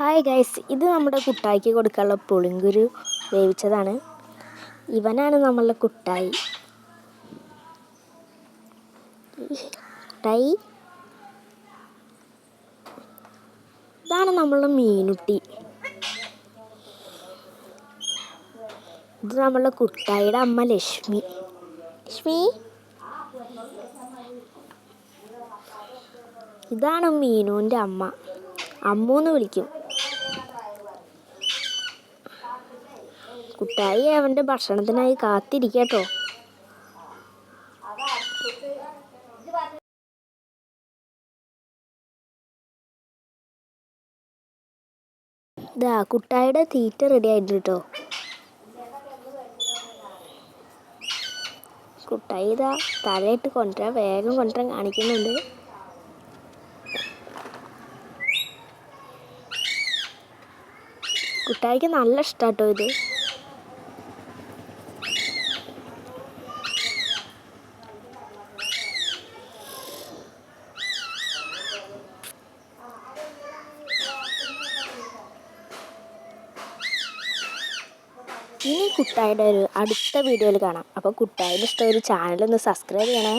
Hi guys, ഇത് നമ്മുടെ കുട്ടായിക്ക് കൊടുക്കാനുള്ള പുളിങ്കുരു വേവിച്ചതാണ്. ഇവനാണ് നമ്മളുടെ കുട്ടായി. കുട്ടായി, ഇതാണ് നമ്മളുടെ മീനുട്ടി. ഇത് നമ്മളുടെ കുട്ടായിയുടെ അമ്മ ലക്ഷ്മി. ലക്ഷ്മി, ഇതാണ് മീനുവിൻ്റെ അമ്മ. അമ്മൂന്ന് വിളിക്കും. കുട്ടായി അവൻ്റെ ഭക്ഷണത്തിനായി കാത്തിരിക്കട്ടോ. ഇതാ കുട്ടായിയുടെ തീറ്റ റെഡി ആയിട്ട് കേട്ടോ. കുട്ടായി ഇതാ തലയിട്ട് കൊണ്ടുവരാൻ വേഗം കൊണ്ടുവരാൻ കാണിക്കുന്നുണ്ട്. കുട്ടായിക്ക് നല്ല ഇഷ്ടാട്ടോ ഇത്. ഇനി കുട്ടായിയുടെ ഒരു അടുത്ത വീഡിയോയിൽ കാണാം. അപ്പോൾ കുട്ടായിയുടെ ഇഷ്ടം ഒരു ചാനൽ ഒന്ന് സബ്സ്ക്രൈബ് ചെയ്യണേ.